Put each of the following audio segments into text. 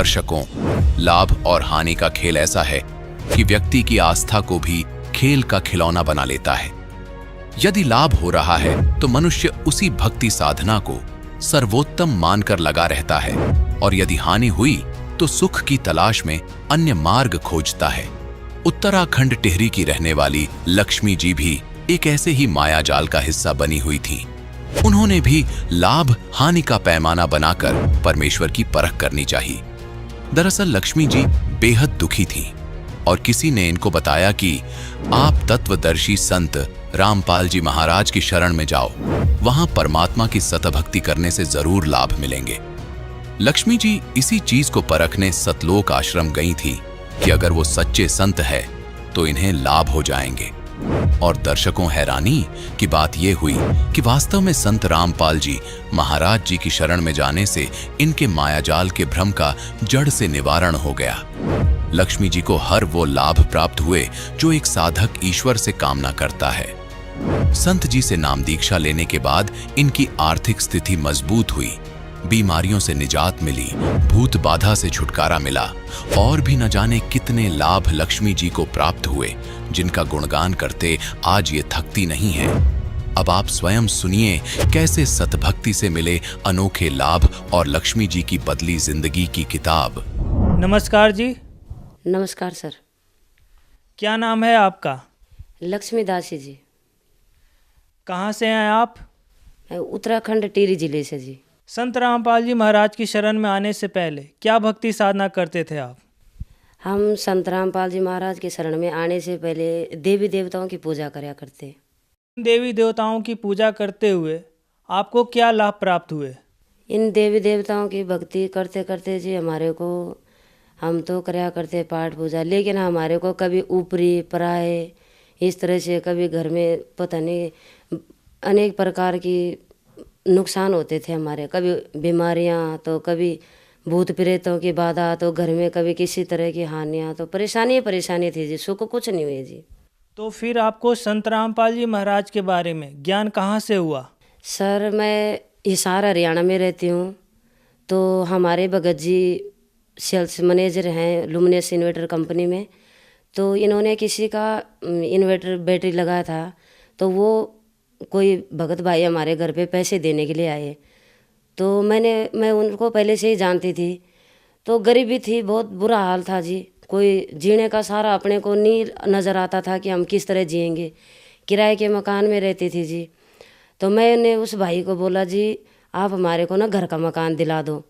दर्शकों, लाभ और हानि का खेल ऐसा है कि व्यक्ति की आस्था को भी खेल का खिलौना बना लेता है। यदि लाभ हो रहा है तो मनुष्य उसी भक्ति साधना को सर्वोत्तम मानकर लगा रहता है, और यदि हानि हुई तो सुख की तलाश में अन्य मार्ग खोजता है। उत्तराखंड टिहरी की रहने वाली लक्ष्मी जी भी एक ऐसे ही मायाजाल का हिस्सा बनी हुई थी। उन्होंने भी लाभ हानि का पैमाना बनाकर परमेश्वर की परख करनी चाहिए। दरअसल लक्ष्मी जी बेहद दुखी थीं और किसी ने इनको बताया कि आप तत्वदर्शी संत रामपाल जी महाराज की शरण में जाओ, वहां परमात्मा की सतभक्ति करने से जरूर लाभ मिलेंगे। लक्ष्मी जी इसी चीज को परखने सतलोक आश्रम गई थी कि अगर वो सच्चे संत है तो इन्हें लाभ हो जाएंगे। और दर्शकों, हैरानी की बात यह हुई कि वास्तव में संत रामपाल जी महाराज जी की शरण में जाने से इनके मायाजाल के भ्रम का जड़ से निवारण हो गया। लक्ष्मी जी को हर वो लाभ प्राप्त हुए जो एक साधक ईश्वर से कामना करता है। संत जी से नाम दीक्षा लेने के बाद इनकी आर्थिक स्थिति मजबूत हुई, बीमारियों से निजात मिली, भूत बाधा से छुटकारा मिला, और भी न जाने कितने लाभ लक्ष्मी जी को प्राप्त हुए, जिनका गुणगान करते आज ये थकती नहीं है। अब आप स्वयं सुनिए कैसे सतभक्ति से मिले अनोखे लाभ और लक्ष्मी जी की बदली जिंदगी की किताब। नमस्कार जी। नमस्कार सर। क्या नाम है आपका? लक्ष्मी दासी जी। कहाँ से हैं आप? मैं उत्तराखंड टिहरी जिले से जी। संत रामपाल जी महाराज की शरण में आने से पहले क्या भक्ति साधना करते थे आप? हम संत रामपाल जी महाराज के शरण में आने से पहले देवी देवताओं की पूजा करया करते। देवी देवताओं की पूजा करते हुए आपको क्या लाभ प्राप्त हुए? इन देवी देवताओं की भक्ति करते करते जी हम तो करया करते पाठ पूजा, लेकिन हमारे को कभी ऊपरी पराये इस तरह से कभी घर में पता नहीं अनेक प्रकार की नुकसान होते थे हमारे। कभी बीमारियां, तो कभी भूत प्रेतों की बाधा, तो घर में कभी किसी तरह की हानियां, तो परेशानी थी जी, सुख कुछ नहीं हुए जी। तो फिर आपको संत रामपाल जी महाराज के बारे में ज्ञान कहाँ से हुआ? सर, मैं हिसार हरियाणा में रहती हूँ, तो हमारे भगत जी सेल्स मैनेजर हैं लुमिनस इन्वर्टर कंपनी में। तो इन्होंने किसी का इन्वर्टर बैटरी लगाया था, तो वो कोई भगत भाई हमारे घर पे पैसे देने के लिए आए। तो मैं उनको पहले से ही जानती थी। तो गरीबी थी, बहुत बुरा हाल था जी, कोई जीने का सहारा अपने को नहीं नज़र आता था कि हम किस तरह जिएंगे। किराए के मकान में रहती थी जी। तो मैंने उस भाई को बोला, जी आप हमारे को ना घर का मकान दिला दो,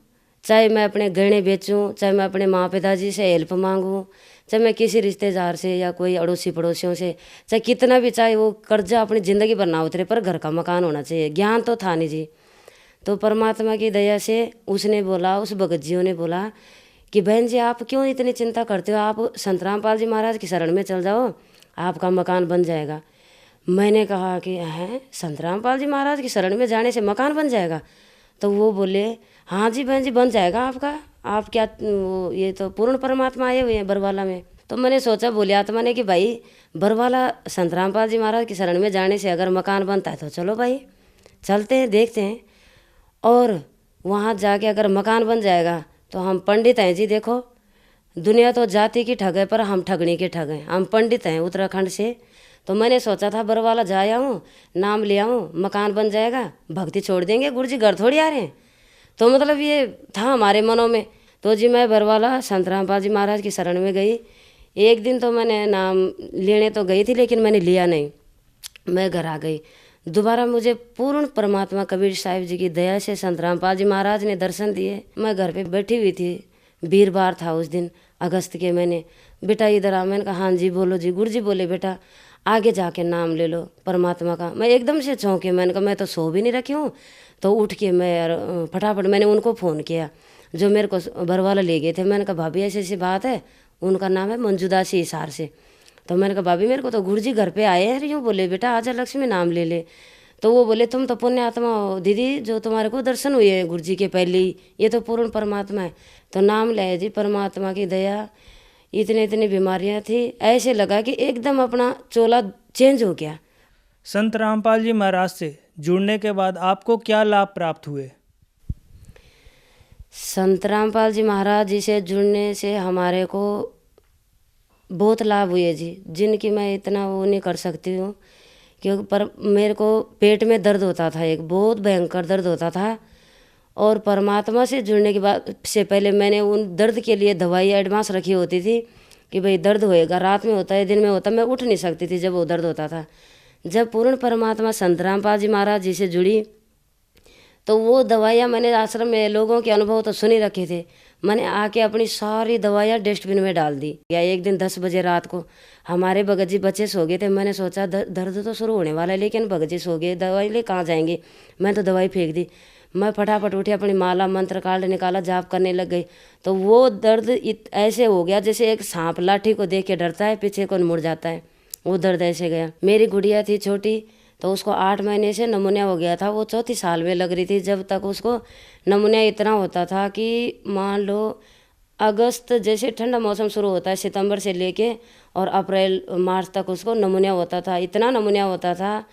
चाहे मैं अपने गहने बेचूं, चाहे मैं अपने माँ पिताजी से हेल्प मांगूं, चाहे मैं किसी रिश्तेदार से या कोई अड़ोसी पड़ोसियों से, चाहे कितना भी, चाहे वो कर्जा अपनी ज़िंदगी भर ना उतरे, पर घर का मकान होना चाहिए। ज्ञान तो था नहीं जी। तो परमात्मा की दया से उसने बोला, उस भगत जियों ने बोला कि बहन जी आप क्यों इतनी चिंता करते हो, आप संत रामपाल जी महाराज की शरण में चल जाओ, आपका मकान बन जाएगा। मैंने कहा कि हैं, संत रामपाल जी महाराज की शरण में जाने से मकान बन जाएगा? तो वो बोले, हाँ जी बहन जी बन जाएगा आपका, आप क्या ये तो पूर्ण परमात्मा आए हुए हैं बरवाला में। तो मैंने सोचा, बोले आत्मा ने कि भाई बरवाला संत रामपाल जी महाराज की शरण में जाने से अगर मकान बनता है तो चलो भाई चलते हैं, देखते हैं। और वहाँ जाके अगर मकान बन जाएगा तो हम पंडित हैं जी। देखो, दुनिया तो जाति की ठग है, पर हम ठगनी के ठग हैं, हम पंडित हैं उत्तराखंड से। तो मैंने सोचा था बरवाला जा आऊँ, नाम ले आऊँ, मकान बन जाएगा, भक्ति छोड़ देंगे, गुरु जी घर थोड़ी आ रहे हैं। तो मतलब ये था हमारे मनों में। तो जी मैं बरवाला संत रामपाल जी महाराज की शरण में गई। एक दिन तो मैंने नाम लेने तो गई थी, लेकिन मैंने लिया नहीं, मैं घर आ गई। दोबारा मुझे पूर्ण परमात्मा कबीर साहिब जी की दया से संत रामपाल जी महाराज ने दर्शन दिए। मैं घर पे बैठी हुई थी, वीरवार था उस दिन, अगस्त के महीने। बेटा इधर आ। मैंने कहा हाँ जी बोलो जी। गुरु जी बोले, बेटा आगे जाके नाम ले लो परमात्मा का। मैं एकदम से चौंकी, मैंने कहा मैं तो सो भी नहीं रखी हूँ। तो उठ के मैं फटाफट मैंने उनको फ़ोन किया जो मेरे को बरवाला ले गए थे। मैंने कहा भाभी ऐसी ऐसी बात है, उनका नाम है मंजूदासी हिसार से। तो मैंने कहा भाभी मेरे को तो गुरु जी घर पे आए हैं। यूँ बोले, बेटा आजा लक्ष्मी नाम ले ले। तो वो बोले, तुम तो पुण्य आत्मा हो दीदी, जो तुम्हारे को दर्शन हुए हैं गुरु जी के पहले ही, ये तो पूर्ण परमात्मा है। तो नाम ले जी, परमात्मा की दया, इतनी बीमारियां थी, ऐसे लगा कि एकदम अपना चोला चेंज हो गया। संत रामपाल जी महाराज से जुड़ने के बाद आपको क्या लाभ प्राप्त हुए? संत रामपाल जी महाराज जी से जुड़ने से हमारे को बहुत लाभ हुए जी, जिनकी मैं इतना वो नहीं कर सकती हूँ। क्योंकि पर मेरे को पेट में दर्द होता था, एक बहुत भयंकर दर्द होता था। और परमात्मा से जुड़ने के बाद से पहले मैंने उन दर्द के लिए दवाई एडवांस रखी होती थी कि भाई दर्द होएगा, रात में होता है, दिन में होता, मैं उठ नहीं सकती थी जब वो दर्द होता था। जब पूर्ण परमात्मा संत रामपाल जी महाराज जी से जुड़ी तो वो दवाइयाँ मैंने आश्रम में लोगों के अनुभव तो सुन ही रखे थे, मैंने आके अपनी सारी दवाइयाँ डस्टबिन में डाल दी। या एक दिन 10 बजे रात को हमारे भगत जी बच्चे सो गए थे, मैंने सोचा दर्द तो शुरू होने वाला है, लेकिन भगत जी सो गए, दवाई ले कहाँ जाएंगे, मैं तो दवाई फेंक दी। मैं फटाफट उठी, अपनी माला मंत्र कार्ड निकाला, जाप करने लग गई। तो वो दर्द ऐसे हो गया जैसे एक सांप लाठी को देख के डरता है, पीछे को मुड़ जाता है, वो दर्द ऐसे गया। मेरी गुड़िया थी छोटी, तो उसको 8 महीने से नमूनिया हो गया था, वो चौथी साल में लग रही थी जब तक उसको नमूनिया इतना होता था कि मान लो अगस्त जैसे ठंडा मौसम शुरू होता है, सितंबर से लेके और अप्रैल मार्च तक उसको नमूनिया होता था, इतना नमूनिया होता था।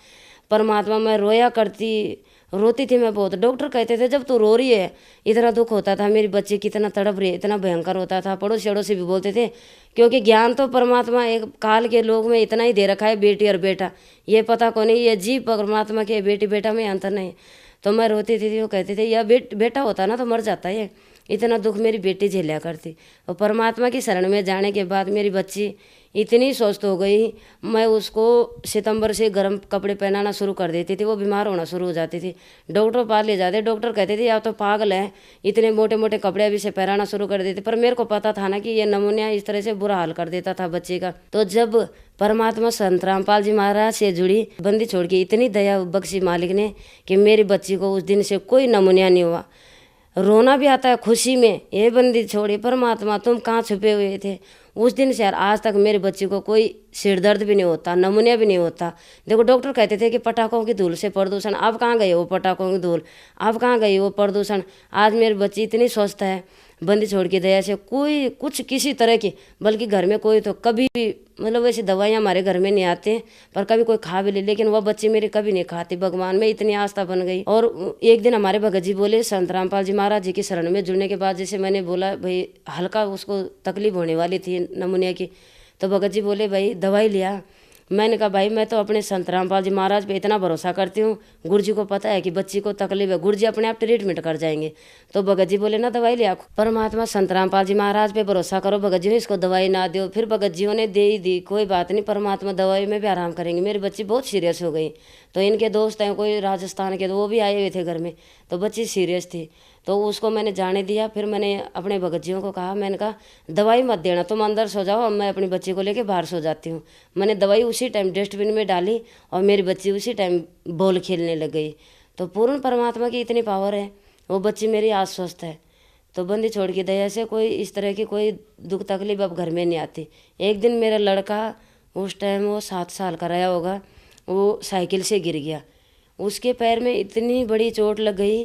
परमात्मा मैं रोती थी मैं बहुत। डॉक्टर कहते थे जब तू रो रही है, इतना दुख होता था, मेरी बच्ची कितना तड़प रही है, इतना भयंकर होता था। पड़ोसी अड़ोसी भी बोलते थे, क्योंकि ज्ञान तो परमात्मा एक काल के लोग में इतना ही दे रखा है, बेटी और बेटा, ये पता को नहीं, ये जीव परमात्मा के बेटी बेटा में अंतर नहीं। तो मैं रोती थी, वो कहते थे यह बेटा होता ना तो मर जाता है, इतना दुख मेरी बेटी झेलिया करती। और परमात्मा की शरण में जाने के बाद मेरी बच्ची इतनी स्वस्थ हो गई, मैं उसको सितंबर से गर्म कपड़े पहनाना शुरू कर देती थी, वो बीमार होना शुरू हो जाती थी। डॉक्टर पास ले जाते, डॉक्टर कहते थे या तो पागल है, इतने मोटे मोटे कपड़े अभी से पहनाना शुरू कर देते। पर मेरे को पता था ना कि ये नमूनिया इस तरह से बुरा हाल कर देता था बच्चे का। तो जब परमात्मा संत रामपाल जी महाराज से जुड़ी, बंदी छोड़ के इतनी दया बख्शी मालिक ने कि मेरी बच्ची को उस दिन से कोई नमूनिया नहीं हुआ। रोना भी आता है खुशी में, ये बंदी छोड़ी परमात्मा, तुम कहाँ छुपे हुए थे। उस दिन से यार आज तक मेरे बच्चे को कोई सिर दर्द भी नहीं होता, नमूनिया भी नहीं होता। देखो डॉक्टर कहते थे कि पटाखों की धूल से प्रदूषण, अब कहाँ गए वो पटाखों की धूल, अब कहाँ गई वो प्रदूषण। आज मेरी बच्ची इतनी स्वस्थ है बंदी छोड़ की दया से, कोई कुछ किसी तरह की, बल्कि घर में कोई तो कभी भी मतलब वैसी दवाइयाँ हमारे घर में नहीं आते हैं, पर कभी कोई खा भी ले, लेकिन वह बच्ची मेरी कभी नहीं खाती। भगवान में इतनी आस्था बन गई। और एक दिन हमारे भगत जी बोले, संत रामपाल जी महाराज जी की शरण में जुड़ने के बाद, जैसे मैंने बोला भाई हल्का उसको तकलीफ होने वाली थी नमूनिया की, तो भगत जी बोले भाई दवाई लिया। मैंने कहा भाई मैं तो अपने संत रामपाल जी महाराज पे इतना भरोसा करती हूँ, गुरु जी को पता है कि बच्ची को तकलीफ है, गुरु जी अपने आप ट्रीटमेंट कर जाएंगे। तो भगत जी बोले ना दवाई लिया। परमात्मा संत रामपाल जी महाराज पे भरोसा करो, भगत जी ने इसको दवाई ना दो। फिर भगत जियों ने दे ही दी, कोई बात नहीं, परमात्मा दवाई में भी आराम करेंगे। मेरी बच्ची बहुत सीरियस हो गई, तो इनके दोस्त हैं कोई राजस्थान के, तो वो भी आए हुए थे घर में, तो बच्ची सीरियस थी, तो उसको मैंने जाने दिया। फिर मैंने अपने भगत जियों को कहा, मैंने कहा दवाई मत देना, तुम अंदर सो जाओ, अब मैं अपनी बच्ची को लेके बाहर सो जाती हूँ। मैंने दवाई उसी टाइम डस्टबिन में डाली और मेरी बच्ची उसी टाइम बॉल खेलने लग गई। तो पूर्ण परमात्मा की इतनी पावर है, वो बच्ची मेरी आज स्वस्थ है। तो बंदी छोड़ की दया से कोई इस तरह की कोई दुख तकलीफ अब घर में नहीं आती। एक दिन मेरा लड़का, उस टाइम वो 7 साल का रहा होगा, वो साइकिल से गिर गया, उसके पैर में इतनी बड़ी चोट लग गई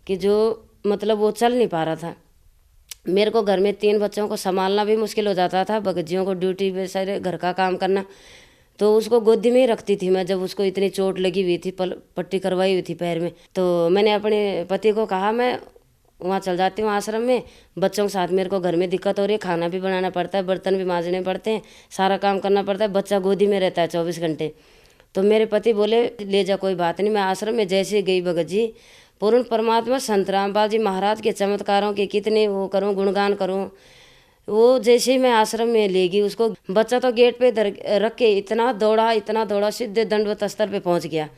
कि जो मतलब वो चल नहीं पा रहा था। मेरे को घर में 3 बच्चों को संभालना भी मुश्किल हो जाता था, भगजियों को ड्यूटी पे सारे घर का काम करना, तो उसको गोदी में ही रखती थी मैं जब उसको इतनी चोट लगी हुई थी, पट्टी करवाई हुई थी पैर में। तो मैंने अपने पति को कहा मैं वहाँ चल जाती हूँ आश्रम में, बच्चों के साथ मेरे को घर में दिक्कत हो रही है, खाना भी बनाना पड़ता है, बर्तन भी मांजने पड़ते हैं, सारा काम करना पड़ता है, बच्चा गोदी में रहता है 24 घंटे। तो मेरे पति बोले ले जा, कोई बात नहीं। मैं आश्रम में जैसे गई भगत जी, पूर्ण परमात्मा संत रामपाल जी महाराज के चमत्कारों के कितने वो करूं, गुणगान करूं। वो जैसे ही मैं आश्रम में ले गई उसको, बच्चा तो गेट पे रख के इतना दौड़ा सीधे दंडवत स्थल पे पहुंच गया।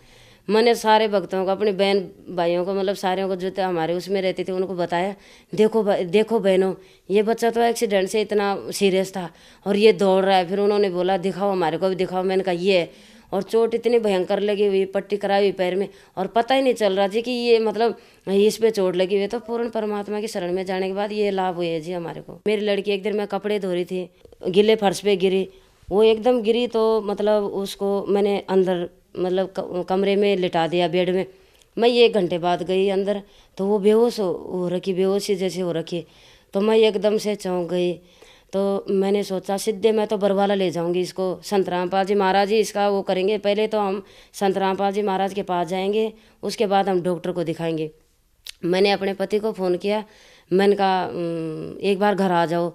मैंने सारे भक्तों को, अपने बहन भाइयों को, मतलब सारे को जो थे हमारे उसमें रहते थे, उनको बताया, देखो बहनों, ये बच्चा तो एक्सीडेंट से इतना सीरियस था और ये दौड़ रहा है। फिर उन्होंने बोला दिखाओ, हमारे को भी दिखाओ। मैंने कहा ये है, और चोट इतनी भयंकर लगी हुई, पट्टी कराई हुई पैर में, और पता ही नहीं चल रहा जी कि ये मतलब इस पे चोट लगी हुई। तो पूर्ण परमात्मा की शरण में जाने के बाद ये लाभ हुए जी हमारे को। मेरी लड़की एक दिन मैं कपड़े धो रही थी, गिले फर्श पे गिरी, वो एकदम गिरी, तो मतलब उसको मैंने अंदर मतलब कमरे में लिटा दिया बेड में। मैं 1 घंटे बाद गई अंदर, तो वो बेहोश हो रखी, बेहोशी जैसे हो रखी। तो मैं एकदम से चौंक गई। तो मैंने सोचा सीधे मैं तो बरवाला ले जाऊंगी इसको, संत रामपाल जी महाराज जी इसका वो करेंगे, पहले तो हम संत रामपाल जी महाराज के पास जाएंगे, उसके बाद हम डॉक्टर को दिखाएंगे। मैंने अपने पति को फ़ोन किया, मैंने कहा एक बार घर आ जाओ।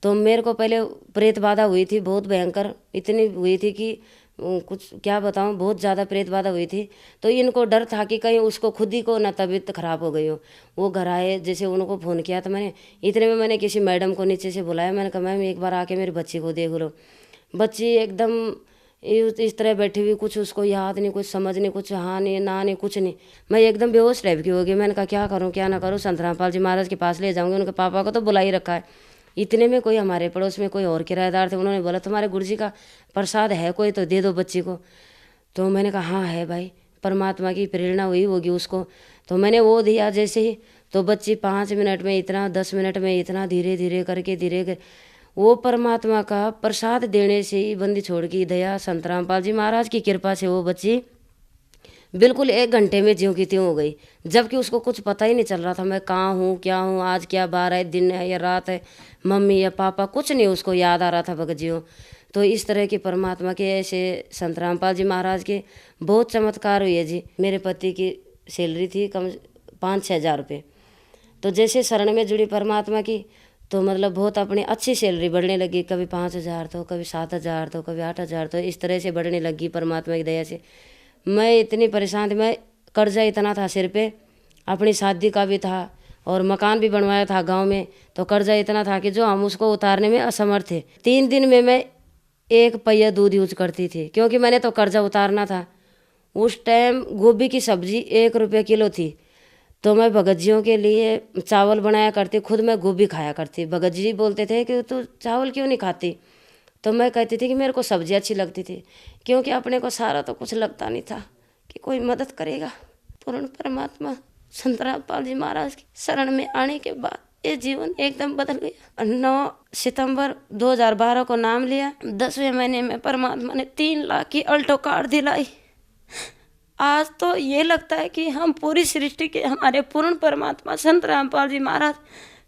तो मेरे को पहले प्रेत बाधा हुई थी, बहुत भयंकर, इतनी हुई थी कि कुछ क्या बताऊं, बहुत ज़्यादा प्रेत बाधा हुई थी। तो इनको डर था कि कहीं उसको खुद ही को ना तबीयत खराब हो गई हो। वो घर आए, जैसे उनको फ़ोन किया तो मैंने इतने में मैंने किसी मैडम को नीचे से बुलाया। मैंने कहा मैम एक बार आके मेरी बच्ची को देख लो। बच्ची एकदम इस तरह बैठी हुई, कुछ उसको याद नहीं, कुछ समझ नहीं, कुछ हाँ नहीं ना नहीं, कुछ नहीं। मैं एकदम बेहोश टाइप की हो गई। मैंने कहा क्या करूँ क्या ना करूँ, संत रामपाल जी महाराज के पास ले जाऊँगी, उनके पापा को तो बुला ही रखा है। इतने में कोई हमारे पड़ोस में कोई और किराएदार थे, उन्होंने बोला तुम्हारे गुरुजी का प्रसाद है कोई तो दे दो बच्ची को। तो मैंने कहा हाँ है भाई, परमात्मा की प्रेरणा हुई होगी उसको। तो मैंने वो दिया जैसे ही, तो बच्ची 5 मिनट में इतना, 10 मिनट में इतना, धीरे धीरे करके वो परमात्मा का प्रसाद देने से ही बंदी छोड़ की दया, संत रामपाल जी महाराज की कृपा से वो बच्ची बिल्कुल 1 घंटे में ज्यों की त्यों हो गई। जबकि उसको कुछ पता ही नहीं चल रहा था मैं कहाँ हूँ क्या हूँ, आज क्या बार है, दिन है या रात है, मम्मी या पापा, कुछ नहीं उसको याद आ रहा था भगत जियों। तो इस तरह के परमात्मा के ऐसे संत रामपाल जी महाराज के बहुत चमत्कार हुए जी। मेरे पति की सैलरी थी कम 5-6 हज़ार रुपये। तो जैसे शरण में जुड़ी परमात्मा की, तो मतलब बहुत अपनी अच्छी सैलरी बढ़ने लगी। कभी 5,000 तो कभी 7,000 तो कभी 8,000 तो इस तरह से बढ़ने लगी परमात्मा की दया से। मैं इतनी परेशान थी, मैं कर्जा इतना था सिर पे, अपनी शादी का भी था और मकान भी बनवाया था गांव में, तो कर्जा इतना था कि जो हम उसको उतारने में असमर्थ थे। 3 दिन में मैं 1 पहिया दूध यूज करती थी, क्योंकि मैंने तो कर्जा उतारना था। उस टाइम गोभी की सब्जी 1 रुपये किलो थी। तो मैं भगत जियों के लिए चावल बनाया करती, खुद मैं गोभी खाया करती। भगत जी बोलते थे कि तू चावल क्यों नहीं खाती, तो मैं कहती थी कि मेरे को सब्जी अच्छी लगती थी, क्योंकि अपने को सारा तो कुछ लगता नहीं था कि कोई मदद करेगा। पूर्ण परमात्मा संत रामपाल जी महाराज की शरण में आने के बाद ये जीवन एकदम बदल गया। 9 सितंबर 2012 को नाम लिया, 10वें महीने में परमात्मा ने 3 लाख की अल्टो कार दिलाई। आज तो ये लगता है कि हम पूरी सृष्टि के, हमारे पूर्ण परमात्मा संत रामपाल जी महाराज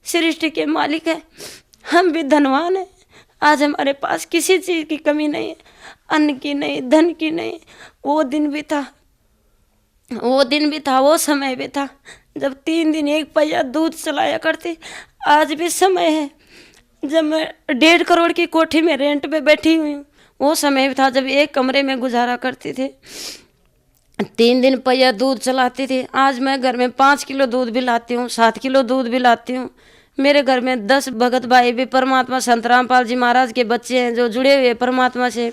सृष्टि के मालिक है। हम भी धनवान हैं। आज हमारे पास किसी चीज़ की कमी नहीं है, अन्न की नहीं, धन की नहीं। वो दिन भी था, वो समय भी था जब 3 दिन 1 पहिया दूध चलाया करती। आज भी समय है जब मैं 1.5 करोड़ की कोठी में रेंट पे बैठी हुई हूँ। वो समय भी था जब एक कमरे में गुजारा करती थी, 3 दिन पहिया दूध चलाती थी। आज मैं घर में 5 किलो दूध भी लाती हूँ, 7 किलो दूध भी लाती हूँ। मेरे घर में 10 भगत भाई भी परमात्मा संत रामपाल जी महाराज के बच्चे हैं जो जुड़े हुए परमात्मा से।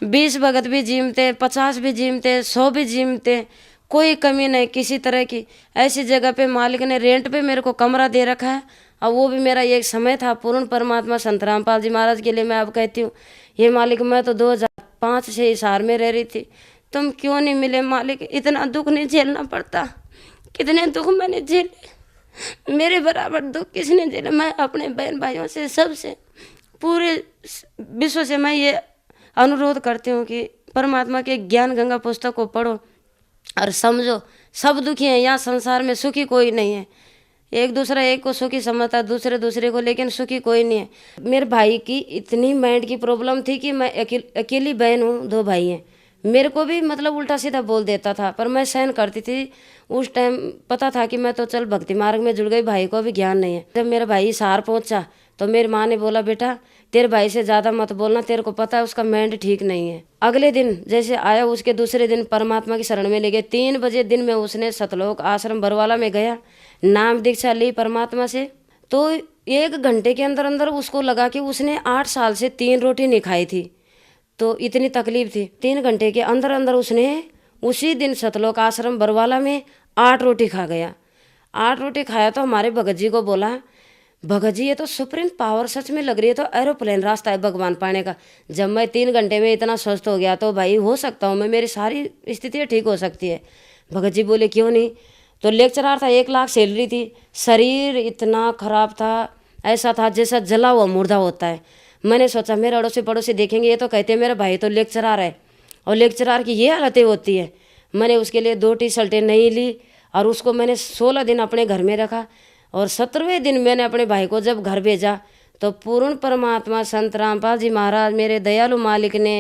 20 भगत भी जीमते, 50 भी जीमते, 100 भी जीमते, कोई कमी नहीं किसी तरह की। ऐसी जगह पे मालिक ने रेंट पे मेरे को कमरा दे रखा है, और वो भी मेरा एक समय था पूर्ण परमात्मा संत रामपाल जी महाराज के लिए। मैं अब कहती हूँ ये मालिक, मैं तो 2005 से हिसार में रह रही थी, तुम क्यों नहीं मिले मालिक। इतना दुख नहीं झेलना पड़ता, कितने दुख मैंने झेले, मेरे बराबर दुख किसने झेला। मैं अपने बहन भाइयों से, सबसे, पूरे विश्व से मैं ये अनुरोध करती हूँ कि परमात्मा के ज्ञान गंगा पुस्तक को पढ़ो और समझो। सब दुखी हैं यहाँ संसार में, सुखी कोई नहीं है। एक दूसरा एक को सुखी समझता, दूसरे दूसरे को, लेकिन सुखी कोई नहीं है। मेरे भाई की इतनी माइंड की प्रॉब्लम थी कि मैं अकेली बहन हूँ, 2 भाई हैं। मेरे को भी मतलब उल्टा सीधा बोल देता था, पर मैं सहन करती थी। उस टाइम पता था कि मैं तो चल भक्ति मार्ग में जुड़ गई, भाई को भी ज्ञान नहीं है। जब मेरा भाई हिसार पहुंचा तो मेरी माँ ने बोला, बेटा तेरे भाई से ज़्यादा मत बोलना, तेरे को पता है उसका माइंड ठीक नहीं है। अगले दिन जैसे आया, उसके दूसरे दिन परमात्मा की शरण में ले गए। 3 बजे दिन में उसने सतलोक आश्रम बरवाला में गया, नाम दीक्षा ली परमात्मा से। तो 1 घंटे के अंदर अंदर उसको लगा कि उसने 8 साल से 3 रोटी नहीं खाई थी, तो इतनी तकलीफ थी। 3 घंटे के अंदर अंदर उसने उसी दिन सतलोक आश्रम बरवाला में 8 रोटी खा गया। 8 रोटी खाया तो हमारे भगत जी को बोला, भगत जी ये तो सुप्रीम पावर सच में लग रही है, तो एरोप्लेन रास्ता है भगवान पाने का। जब मैं 3 घंटे में इतना स्वस्थ हो गया तो भाई हो सकता हूँ मैं, मेरी सारी स्थितियाँ ठीक हो सकती है। भगत जी बोले क्यों नहीं। तो लेक्चरार था, 1 लाख सैलरी थी, शरीर इतना खराब था, ऐसा था जैसा जला हुआ मुर्दा होता है। मैंने सोचा मेरे अड़ोसी पड़ोसी देखेंगे, ये तो कहते हैं मेरा भाई तो लेक्चरार है और लेक्चरार की ये हालतें होती है। मैंने उसके लिए 2 टी-शर्टें नहीं ली और उसको मैंने 16 दिन अपने घर में रखा, और 17वें दिन मैंने अपने भाई को जब घर भेजा तो पूर्ण परमात्मा संत रामपाल जी महाराज मेरे दयालु मालिक ने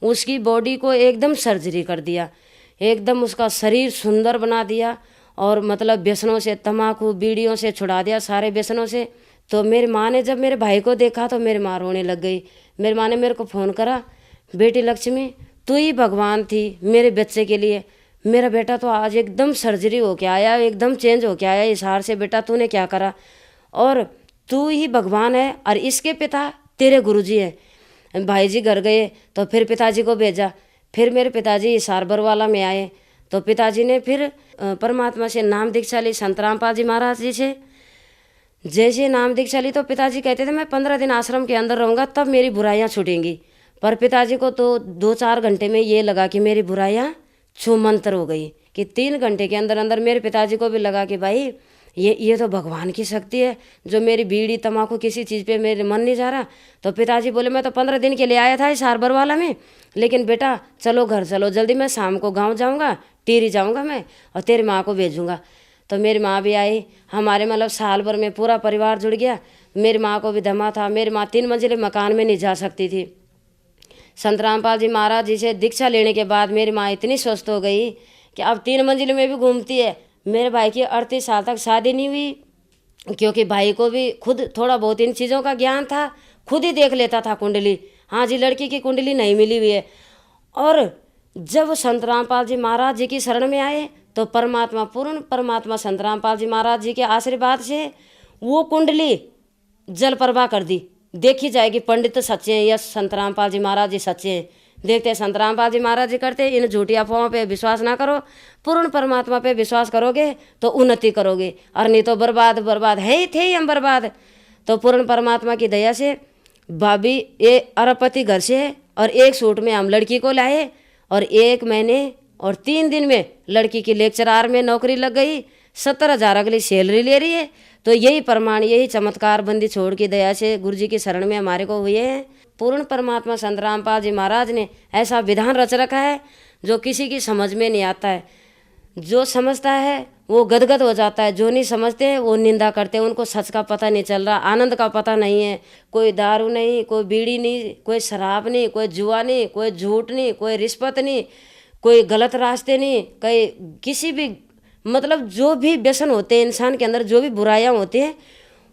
उसकी बॉडी को एकदम सर्जरी कर दिया, एकदम उसका शरीर सुंदर बना दिया। और मतलब व्यसनों से, तम्बाकू बीड़ियों से छुड़ा दिया, सारे व्यसनों से। तो मेरी माँ ने जब मेरे भाई को देखा तो मेरी माँ रोने लग गई। मेरी माँ ने मेरे को फ़ोन करा, बेटी लक्ष्मी तू ही भगवान थी मेरे बच्चे के लिए। मेरा बेटा तो आज एकदम सर्जरी होके आया, एकदम चेंज होके आया इस हार से। बेटा तूने क्या करा, और तू ही भगवान है और इसके पिता तेरे गुरुजी हैं। भाई जी घर गए तो फिर पिताजी को भेजा। फिर मेरे पिताजी हिसार बरवाला में आए तो पिताजी ने फिर परमात्मा से नाम दीक्षा ली, संत रामपाल जी महाराज जी से। जैसे नाम दीक्षा ली तो पिताजी कहते थे मैं 15 दिन आश्रम के अंदर रहूँगा तब मेरी बुराइयाँ छूटेंगी। पर पिताजी को तो 2-4 घंटे में ये लगा कि मेरी बुराइयाँ छूमंतर हो गई, कि 3 घंटे के अंदर अंदर मेरे पिताजी को भी लगा कि भाई ये तो भगवान की शक्ति है, जो मेरी बीड़ी तम्बाकू किसी चीज़ पे मेरे मन नहीं जा रहा। तो पिताजी बोले मैं तो 15 दिन के लिए आया था इस हार्बर वाला में, लेकिन बेटा चलो घर चलो जल्दी, मैं शाम को गाँव जाऊँगा, टिहरी जाऊँगा मैं और तेरी माँ को भेजूँगा। तो मेरी माँ भी आई, हमारे मतलब साल भर में पूरा परिवार जुड़ गया। मेरी माँ को भी दमा था, मेरी माँ 3 मंजिले मकान में नहीं जा सकती थी। संत रामपाल जी महाराज जी से दीक्षा लेने के बाद मेरी माँ इतनी स्वस्थ हो गई कि अब 3 मंजिल में भी घूमती है। मेरे भाई की 38 साल तक शादी नहीं हुई, क्योंकि भाई को भी खुद थोड़ा बहुत इन चीज़ों का ज्ञान था, खुद ही देख लेता था कुंडली। हाँ जी, लड़की की कुंडली नहीं मिली हुई है। और जब संत रामपाल जी महाराज जी की शरण में आए तो परमात्मा, पूर्ण परमात्मा संत रामपाल जी महाराज जी के आशीर्वाद से वो कुंडली जल प्रवाह कर दी। देखी जाएगी पंडित सच्चे हैं या संत रामपाल जी महाराज जी सच्चे हैं। देखते संत रामपाल जी महाराज जी करते, इन झूठी अफवाहों पे विश्वास ना करो, पूर्ण परमात्मा पे विश्वास करोगे तो उन्नति करोगे, और नहीं तो बर्बाद बर्बाद है ही थे ही हम बर्बाद। तो पूर्ण परमात्मा की दया से भाभी ये अरबपति घर से है, और 1 सूट में हम लड़की को लाए, और 1 महीने और 3 दिन में लड़की की लेक्चरार में नौकरी लग गई, 70,000 अगली सैलरी ले रही है। तो यही प्रमाण, यही चमत्कार बंदी छोड़ की दया से गुरु जी की शरण में हमारे को हुए हैं। पूर्ण परमात्मा संत रामपाल जी महाराज ने ऐसा विधान रच रखा है जो किसी की समझ में नहीं आता है। जो समझता है वो गदगद हो जाता है, जो नहीं समझते हैं वो निंदा करते हैं। उनको सच का पता नहीं चल रहा, आनंद का पता नहीं है। कोई दारू नहीं, कोई बीड़ी नहीं, कोई शराब नहीं, कोई जुआ नहीं, कोई झूठ नहीं, कोई रिश्वत नहीं, कोई गलत रास्ते नहीं, कोई किसी भी मतलब जो भी व्यसन होते हैं इंसान के अंदर, जो भी बुराइयां होती हैं,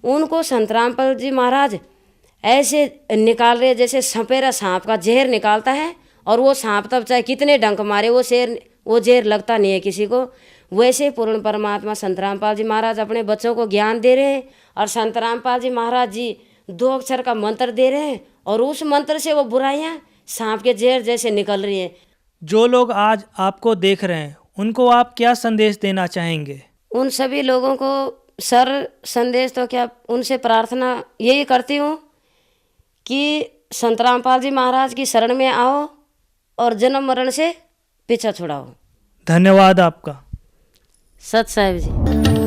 उनको संत रामपाल जी महाराज ऐसे निकाल रहे जैसे सपेरा सांप का जहर निकालता है। और वो सांप तब चाहे कितने डंक मारे वो जहर लगता नहीं है किसी को। वैसे पूर्ण परमात्मा संत रामपाल जी महाराज अपने बच्चों को ज्ञान दे रहे हैं, और संत रामपाल जी महाराज जी 2 अक्षर का मंत्र दे रहे हैं, और उस मंत्र से वो बुराइयां सांप के जहर जैसे निकल रही हैं। जो लोग आज आपको देख रहे हैं उनको आप क्या संदेश देना चाहेंगे? उन सभी लोगों को सर संदेश तो क्या, उनसे प्रार्थना यही करती हूँ कि संत रामपाल जी महाराज की शरण में आओ और जन्म मरण से पीछा छुड़ाओ। धन्यवाद आपका। सत साहिब जी।